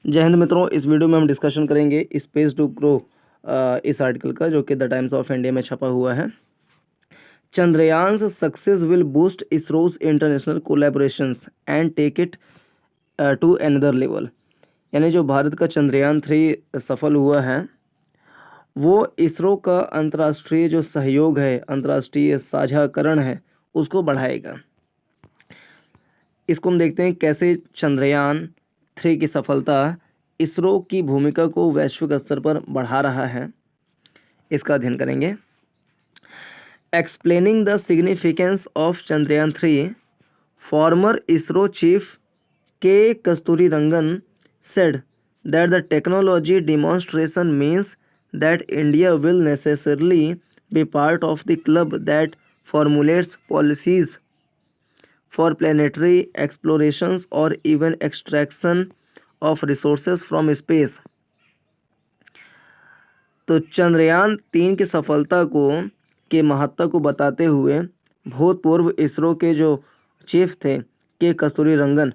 जय हिंद मित्रों, इस वीडियो में हम डिस्कशन करेंगे स्पेस टू ग्रो इस आर्टिकल का, जो कि द टाइम्स ऑफ इंडिया में छपा हुआ है। Chandrayaan success will boost ISRO's international collaborations and take it to another level. यानी जो भारत का चंद्रयान 3 सफल हुआ है, वो इसरो का अंतर्राष्ट्रीय जो सहयोग है, अंतर्राष्ट्रीय साझाकरण है, उसको बढ़ाएगा। इसको हम देखते हैं कैसे चंद्रयान 3 की सफलता इसरो की भूमिका को वैश्विक स्तर पर बढ़ा रहा है। इसका अध्ययन करेंगे। Explaining the significance of Chandrayaan 3, farmer ISRO chief के Kasturirangan said that the technology demonstration means that India will necessarily be part of the club that formulates policies for planetary explorations or even extraction of resources from space। तो चंद्रयान 3 की सफलता को के महत्व को बताते हुए भूतपूर्व इसरो के जो चीफ थे के कस्तूरीरंगन,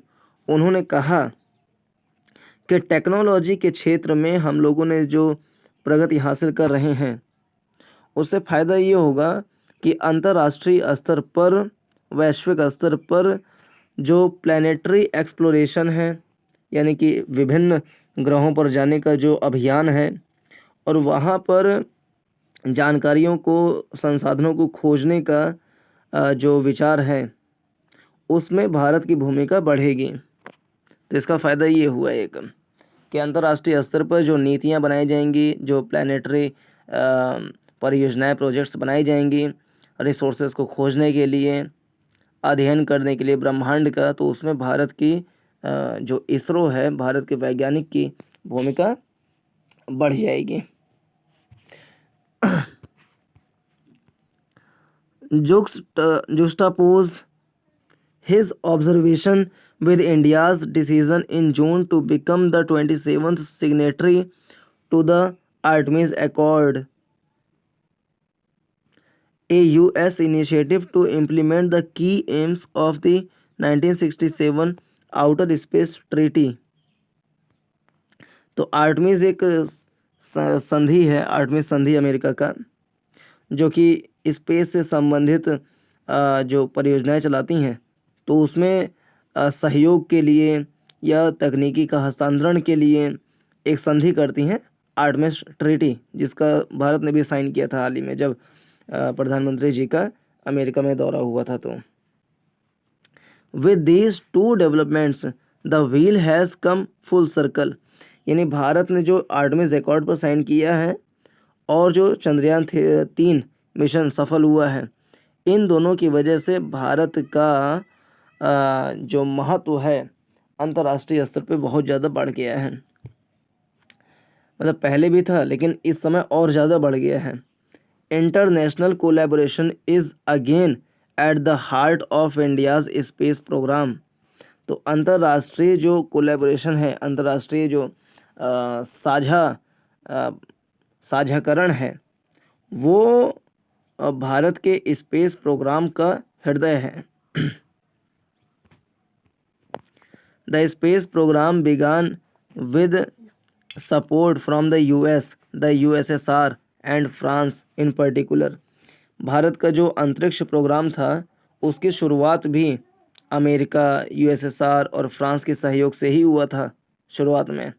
उन्होंने कहा कि टेक्नोलॉजी के क्षेत्र में हम लोगों ने जो प्रगति हासिल कर रहे हैं, उससे फ़ायदा ये होगा कि अंतर्राष्ट्रीय स्तर पर, वैश्विक स्तर पर जो प्लानिटरी एक्सप्लोरेशन है, यानी कि विभिन्न ग्रहों पर जाने का जो अभियान है और वहाँ पर जानकारियों को, संसाधनों को खोजने का जो विचार है, उसमें भारत की भूमिका बढ़ेगी। तो इसका फ़ायदा ये हुआ एक कि अंतर्राष्ट्रीय स्तर पर जो नीतियाँ बनाई जाएंगी, जो प्लानिटरी परियोजनाएं, प्रोजेक्ट्स बनाई जाएंगी रिसोर्सेज को खोजने के लिए, अध्ययन करने के लिए ब्रह्मांड का, तो उसमें भारत की जो इसरो है, भारत के वैज्ञानिक की भूमिका बढ़ जाएगी। जुस्टापोज his observation with India's decision in June to become the 27th signatory to the Artemis Accord, a US initiative to implement the key aims of the 1967 Outer Space Treaty। तो आर्टमिस एक संधि है, आर्टमिस संधि America का, जो कि space से संबंधित जो परियोजनाएं चलाती हैं, तो उसमें सहयोग के लिए या तकनीकी का हस्तांतरण के लिए एक संधि करती हैं, आर्टमिस ट्रीटी, जिसका भारत ने भी साइन किया था हाल ही में, जब प्रधानमंत्री जी का अमेरिका में दौरा हुआ था। तो with these two developments the wheel has come full circle. यानी भारत ने जो आर्टमिस एकॉर्ड पर साइन किया है और जो चंद्रयान 3 मिशन सफल हुआ है, इन दोनों की वजह से भारत का जो महत्व है अंतर्राष्ट्रीय स्तर पे बहुत ज़्यादा बढ़ गया है। मतलब पहले भी था, लेकिन इस समय और ज़्यादा बढ़ गया है। International collaboration is again at the heart of India's space programme. तो अंतर्राष्ट्रीय जो कोलैबोरेशन है, अंतर्राष्ट्रीय जो साझाकरण है, वो भारत के स्पेस प्रोग्राम का हृदय है। The space program began with support from the US, the USSR and France in particular। Bharat का जो अंतरिक्ष प्रोग्राम था, उसकी शुरुआत भी अमेरिका, यूएसएसआर और फ्रांस के सहयोग से ही हुआ था शुरुआत में।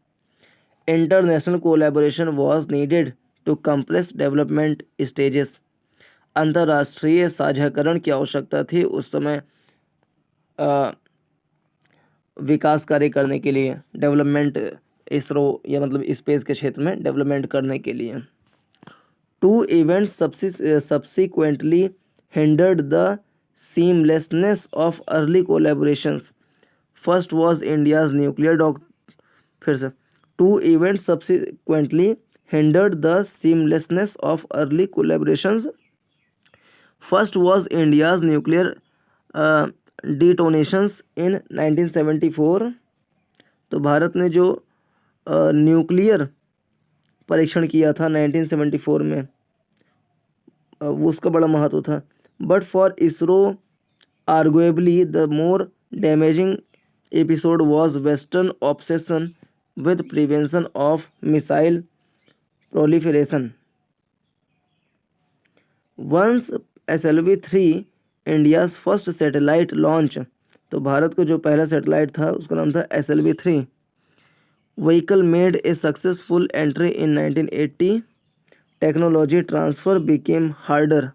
International collaboration was needed to compress development stages. अंतर्राष्ट्रीय साझाकरण की आवश्यकता थी उस समय विकास कार्य करने के लिए, डेवलपमेंट, इसरो या मतलब स्पेस के क्षेत्र में डेवलपमेंट करने के लिए। Two events subsequently hindered the seamlessness of early collaborations. First was India's nuclear फिर से two events subsequently hindered the seamlessness of early collaborations. First was India's nuclear detonations in 1974। तो भारत ने जो न्यूक्लियर परीक्षण किया था 1974 में, वो उसका बड़ा महत्व था। But for ISRO arguably the more damaging episode was western obsession with prevention of missile proliferation. Once SLV-3 India's first satellite launch, तो भारत का जो पहला सैटेलाइट था उसका नाम था SLV-3 vehicle made a successful entry in 1980. Technology transfer became harder.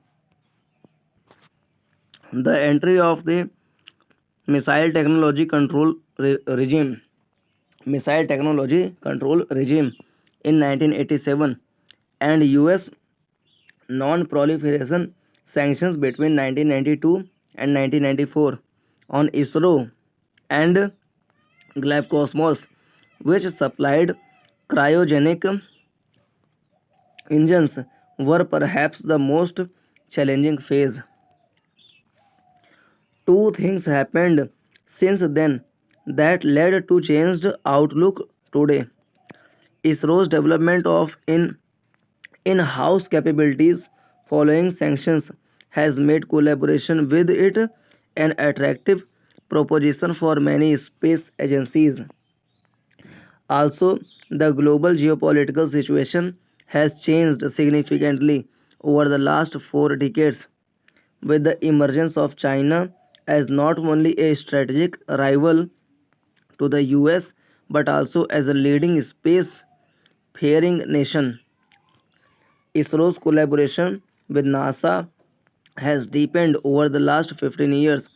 The entry of the missile technology control regime in 1987 and US non-proliferation sanctions between 1992 and 1994 on ISRO and Globcosmos, which supplied cryogenic engines, were perhaps the most challenging phase. Two things happened since then that led to changed outlook today. ISRO's development of in-house capabilities following sanctions has made collaboration with it an attractive proposition for many space agencies. Also, the global geopolitical situation has changed significantly over the last 4 decades, with the emergence of China as not only a strategic rival to the US but also as a leading space-faring nation. ISRO's collaboration with NASA has deepened over the last 15 years,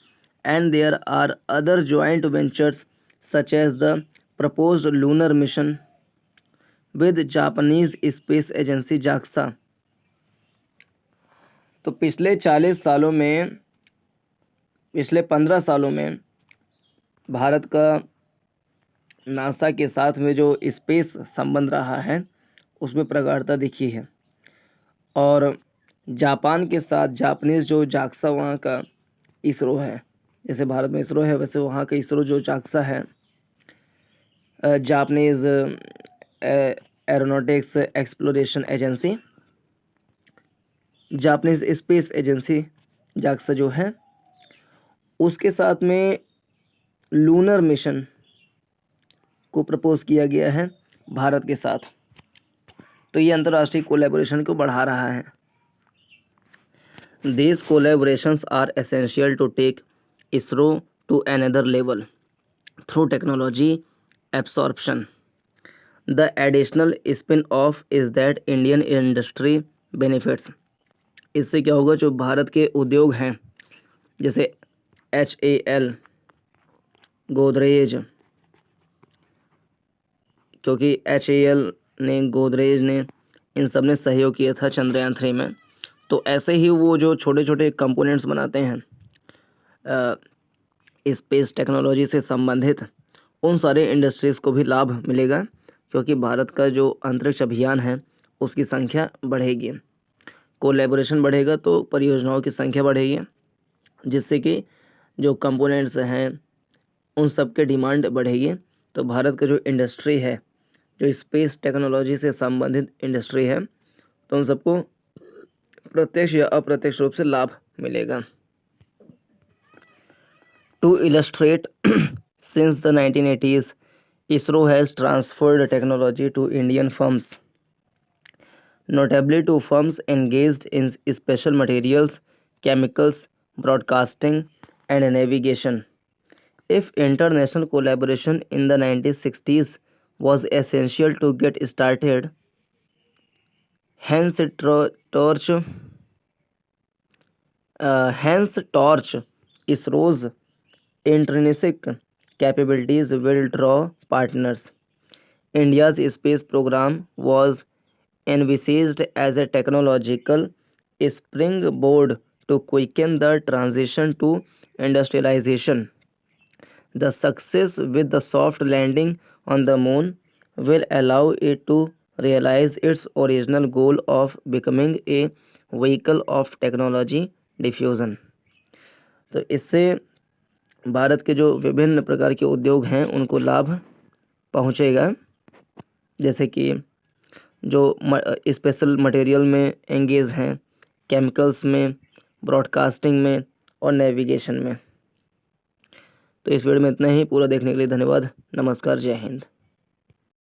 and there are other joint ventures such as the proposed lunar mission with Japanese space agency JAXA. तो पिछले 15 सालों में भारत का NASA के साथ में जो space संबंध रहा है उसमें प्रगाढ़ता दिखी है, और जापान के साथ जापानीज़ जो जाक्सा वहाँ का इसरो है, जैसे भारत में इसरो है वैसे वहाँ का इसरो जो जाक्सा है, Japanese aeronautics exploration agency, Japanese space agency JAXA जो है, उसके साथ में लूनर मिशन को प्रपोज किया गया है भारत के साथ। तो ये अंतर्राष्ट्रीय कोलैबोरेशन को बढ़ा रहा है। These collaborations are essential to take ISRO to another level through technology absorption. The additional spin-off is that Indian industry benefits. इससे क्या होगा, जो भारत के उद्योग हैं जैसे HAL, गोदरेज, क्योंकि HAL ने, गोदरेज ने, इन सब ने सहयोग किया था चंद्रयान 3 में, तो ऐसे ही वो जो छोटे छोटे कंपोनेंट्स बनाते हैं स्पेस टेक्नोलॉजी से संबंधित, उन सारे इंडस्ट्रीज़ को भी लाभ मिलेगा, क्योंकि भारत का जो अंतरिक्ष अभियान है उसकी संख्या बढ़ेगी, कोलैबोरेशन बढ़ेगा तो परियोजनाओं की संख्या बढ़ेगी, जिससे कि जो कंपोनेंट्स हैं उन सब के डिमांड बढ़ेगी। तो भारत का जो इंडस्ट्री है, जो स्पेस टेक्नोलॉजी से संबंधित इंडस्ट्री है, तो उन सबको प्रत्यक्ष या अप्रत्यक्ष रूप से लाभ मिलेगा। To illustrate, since the 1980s, ISRO has transferred technology to Indian firms, notably to firms engaged in special materials, chemicals, broadcasting, and navigation. If international collaboration in the 1960s was essential to get started, hence torch ISRO's intrinsic capabilities will draw partners. India's space program was envisaged as a technological springboard to quicken the transition to industrialization. The success with the soft landing on the moon will allow it to realize its original goal of becoming a vehicle of technology diffusion. तो इससे भारत के जो विभिन्न प्रकार के उद्योग हैं उनको लाभ पहुंचेगा, जैसे कि जो स्पेशल मटेरियल में एंगेज हैं, केमिकल्स में, ब्रॉडकास्टिंग में और नेविगेशन में। तो इस वीडियो में इतना ही। पूरा देखने के लिए धन्यवाद। नमस्कार, जय हिंद।